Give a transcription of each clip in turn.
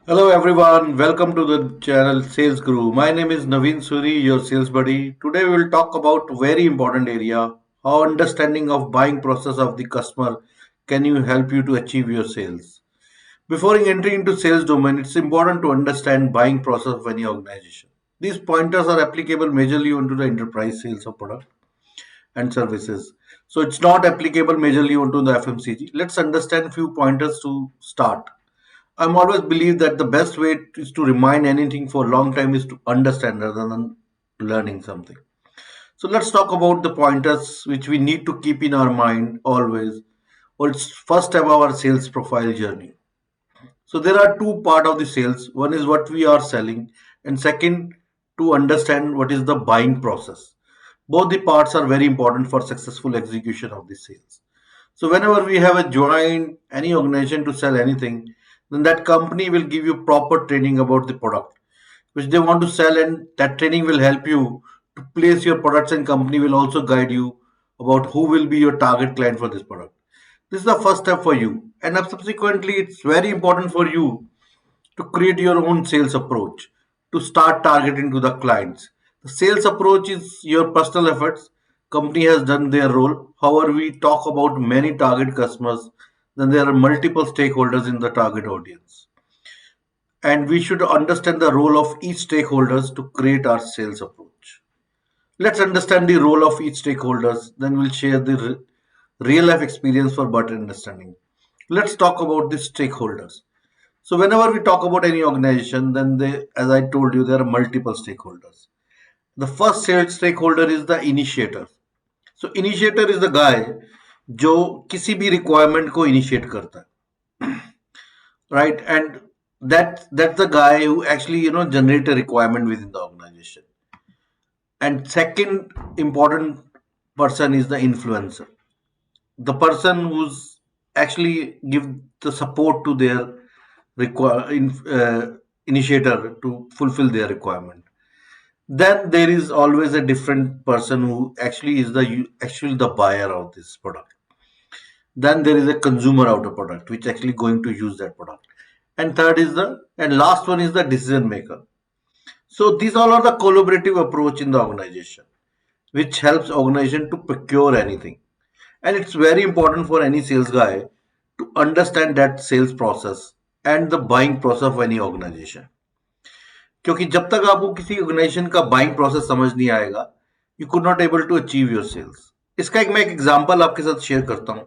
Hello everyone, welcome to the channel Sales Guru. My name is Naveen Suri, your sales buddy. Today we will talk about very important area, how understanding of buying process of the customer can you help you to achieve your sales. Before entering into sales domain, it's important to understand buying process of any organization. These pointers are applicable majorly onto the enterprise sales of product and services. So it's not applicable majorly onto the FMCG. Let's understand few pointers to start. I'm always believe that the best way is to remind anything for a long time is to understand rather than learning something. So let's talk about the pointers which we need to keep in our mind always. Or it's first step of our sales profile journey. So there are two part of the sales. One is what we are selling, and second to understand what is the buying process. Both the parts are very important for successful execution of the sales. So whenever we have a join any organization to sell anything, then that company will give you proper training about the product which they want to sell, and that training will help you to place your products, and company will also guide you about who will be your target client for this product. This is the first step for you, and subsequently it's very important for you to create your own sales approach to start targeting to the clients. The sales approach is your personal efforts. Company has done their role. However, we talk about many target customers, then there are multiple stakeholders in the target audience. And we should understand the role of each stakeholders to create our sales approach. Let's understand the role of each stakeholders, then we'll share the real life experience for better understanding. Let's talk about the stakeholders. So whenever we talk about any organization, then they, as I told you, there are multiple stakeholders. The first stakeholder is the initiator. So initiator is the guy जो किसी भी requirement को initiate करता है, right? And that's the guy who actually generate a requirement within the organization. And second important person is the influencer, the person who's actually give the support to their initiator to fulfill their requirement. Then there is always a different person who actually is actually the buyer of this product. Then there is a consumer of the product which actually going to use that product. And third is the and last one is the decision maker. So these all are the collaborative approach in the organization which helps organization to procure anything. And it's very important for any sales guy to understand that sales process and the buying process of any organization. क्योंकि जब तक आपको किसी organisation का buying process समझ नहीं आएगा, you could not able to achieve your sales. इसका मैं एक एग्जांपल आपके साथ शेयर करता हूँ.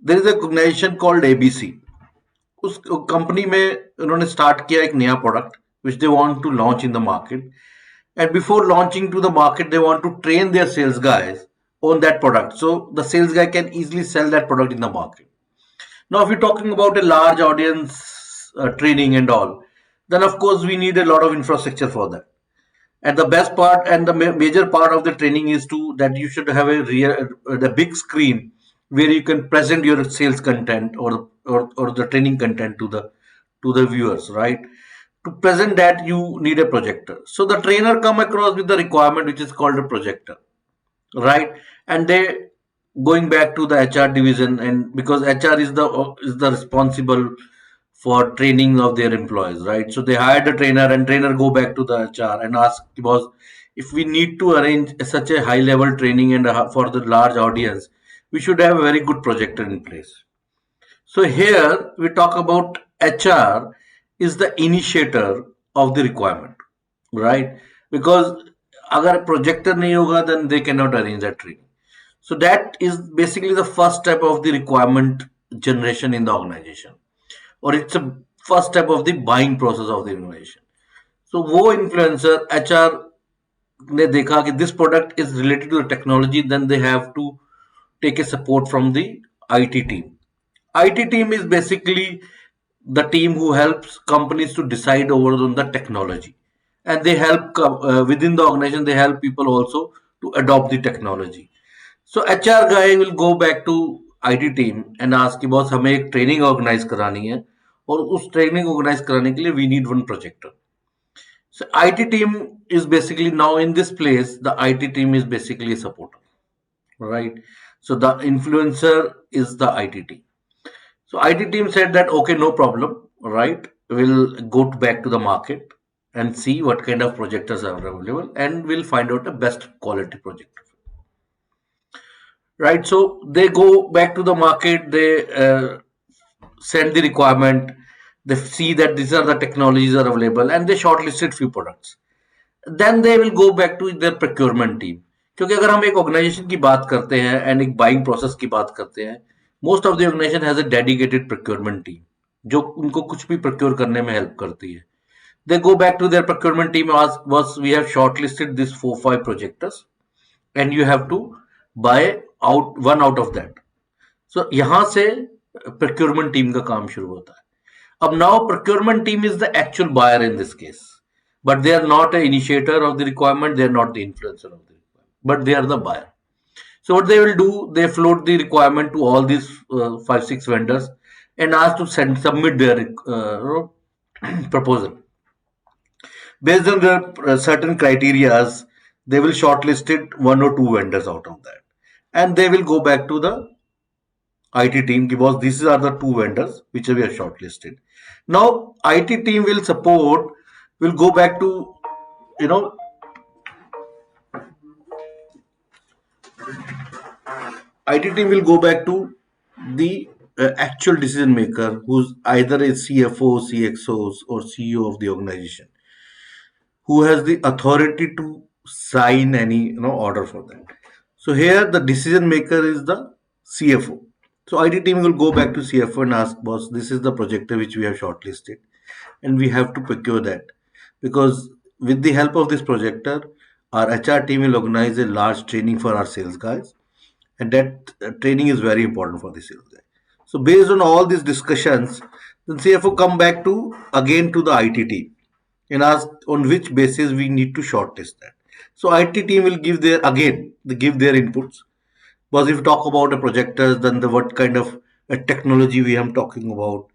There is a organization called ABC. उस कंपनी में उन्होंने स्टार्ट किया एक नया product which they want to launch in the market, and before launching to the market they want to train their sales guys on that product so the sales guy can easily sell that product in the market. Now if you're talking about a large audience training and all, then of course we need a lot of infrastructure for that. And the best part and the major part of the training is to that you should have a real the big screen where you can present your sales content or the training content to the viewers, right? To present that you need a projector. So the trainer come across with the requirement which is called a projector, right? And they going back to the HR division, and because HR is the responsible for training of their employees, right? So they hired a trainer, and trainer go back to the HR and ask, boss, if we need to arrange such a high level training and for the large audience, we should have a very good projector in place. So here we talk about HR is the initiator of the requirement, right? Because अगर projector नहीं होगा, then they cannot arrange that training. So that is basically the first step of the requirement generation in the organization, or it's a first step of the buying process of the organization. So वो influencer HR ने देखा कि this product is related to the technology, then they have to take a support from the IT team. IT team is basically the team who helps companies to decide over on the technology, and they help within the organization. They help people also to adopt the technology. So HR guy will go back to IT team and ask कि boss हमें एक training organise करानी है, और उस training organise कराने के लिए we need one projector. So IT team is basically now in this place. The IT team is basically a supporter, right? So the influencer is the IT team. So IT team said that okay, no problem, right? will go back to the market and see what kind of projectors are available, and will find out the best quality projector. Right, so they go back to the market, they send the requirement, they see that these are the technologies are available, and they shortlisted few products. Then they will go back to their procurement team. क्योंकि अगर हम एक organisation की बात करते हैं and एक buying process की बात करते हैं, most of the organization has a dedicated procurement team जो उनको कुछ भी प्रोक्योर करने में हेल्प करती है. They go back to their procurement team as was we have shortlisted these 4 5 projectors and you have to buy out one out of that. So यहाँ से procurement team का काम शुरू होता है. अब now procurement team is the actual buyer in this case, but they are not an initiator of the requirement, they are not the influencer of the requirement, but they are the buyer. So what they will do, they float the requirement to all these 5 6 vendors and ask to submit their proposal. Based on the certain criterias, they will shortlist it 1 or 2 vendors out of that, and they will go back to the IT team because these are the 2 vendors which we have shortlisted. Now IT team will support, will go back to, you know, IT team will go back to the actual decision maker who's either a CFO, CXOs or CEO of the organization, who has the authority to sign any order for that. So here the decision maker is the CFO. So IT team will go back to CFO and ask, boss, this is the projector which we have shortlisted, and we have to procure that because with the help of this projector, our HR team will organize a large training for our sales guys, and that training is very important for the sales guy. So based on all these discussions, then CFO come back to again to the IT team and ask on which basis we need to shortlist that. So IT team will give their again they give their inputs. Because if you talk about the projectors, then the what kind of technology we are talking about,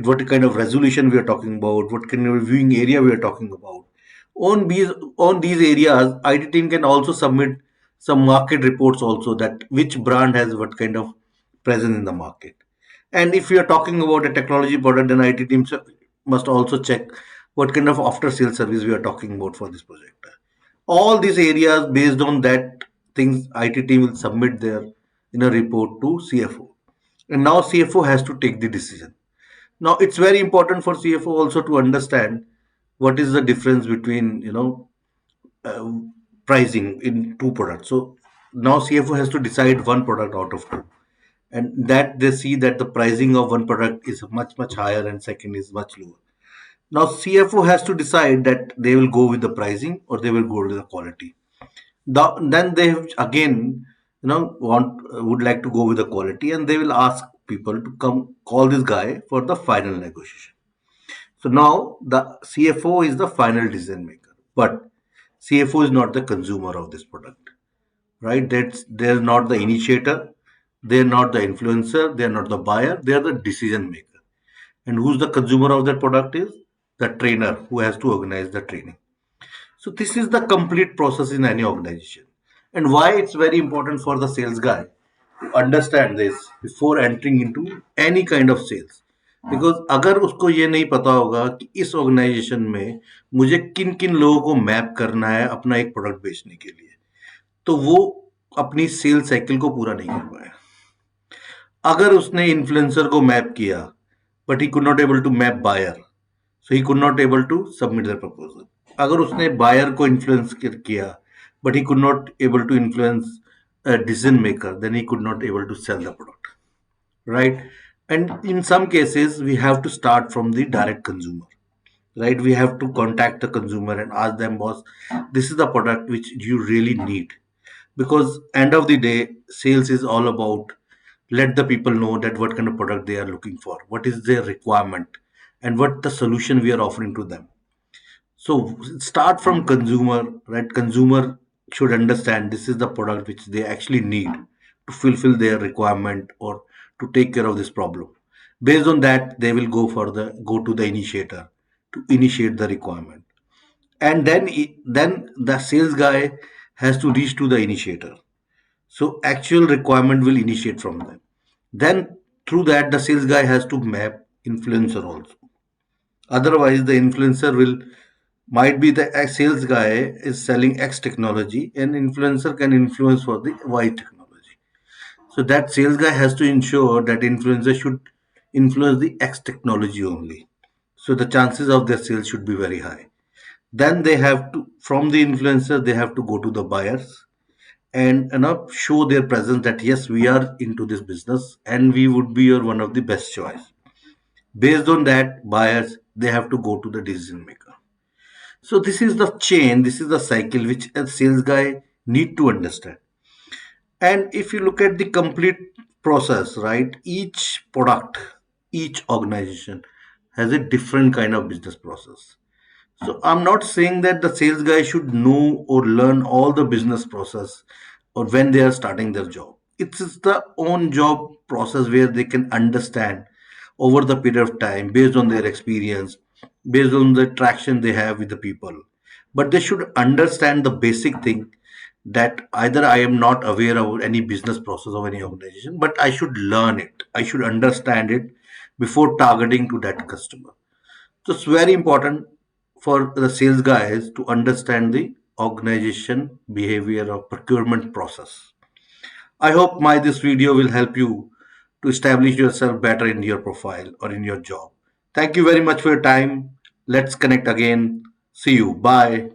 what kind of resolution we are talking about, what kind of viewing area we are talking about. On these areas, IT team can also submit some market reports also that which brand has what kind of presence in the market. And if we are talking about a technology product, then IT team must also check what kind of after sales service we are talking about for this project. All these areas, based on that things, IT team will submit their report to CFO, and now CFO has to take the decision. Now it's very important for CFO also to understand what is the difference between uh, pricing in 2 products. So now CFO has to decide one product out of 2, and that they see that the pricing of one product is much higher and second is much lower. Now CFO has to decide that they will go with the pricing or they will go with the quality. Then they again want would like to go with the quality, and they will ask people to come call this guy for the final negotiation. So now the CFO is the final decision maker, but CFO is not the consumer of this product, right? That's they're not the initiator, they're not the influencer, they're not the buyer, they're the decision maker. And who's the consumer of that product is the trainer who has to organize the training. So this is the complete process in any organization. And why it's very important for the sales guy to understand this before entering into any kind of sales. Because अगर उसको ये नहीं पता होगा कि इस organisation में मुझे किन किन लोगों को मैप करना है अपना एक प्रोडक्ट बेचने के लिए, तो वो अपनी सेल साइकिल को पूरा नहीं कर पाएगा. अगर उसने इन्फ्लुएंसर को मैप किया but he could not able to map buyer, so he could not able to submit the proposal. अगर उसने बायर को इन्फ्लुएंस किया but he could not able to influence decision maker, then he could not able to sell the product, right? And in some cases we have to start from the direct consumer, right? We have to contact the consumer and ask them, boss, this is the product which you really need, because end of the day sales is all about let the people know that what kind of product they are looking for, what is their requirement, and what the solution we are offering to them. So start from consumer, right? Consumer should understand this is the product which they actually need to fulfill their requirement or to take care of this problem. Based on that, they will go to the initiator to initiate the requirement, and then the sales guy has to reach to the initiator. So actual requirement will initiate from them. Then through that, the sales guy has to map influencer also. Otherwise the influencer will might be the sales guy is selling X technology and influencer can influence for the Y technology. So that sales guy has to ensure that influencer should influence the X technology only. So the chances of their sales should be very high. Then they have to, from the influencer, they have to go to the buyers and show their presence that yes, we are into this business and we would be your one of the best choice. Based on that, buyers they have to go to the decision maker. So this is the chain, this is the cycle which a sales guy need to understand. And if you look at the complete process, right, each product, each organization has a different kind of business process. So I'm not saying that the sales guy should know or learn all the business process or when they are starting their job. It's the own job process where they can understand over the period of time based on their experience, based on the traction they have with the people. But they should understand the basic thing that either I am not aware of any business process of any organization, but I should learn it. I should understand it before targeting to that customer. So it's very important for the sales guys to understand the organization behavior or procurement process. I hope my this video will help you to establish yourself better in your profile or in your job. Thank you very much for your time. Let's connect again. See you. Bye.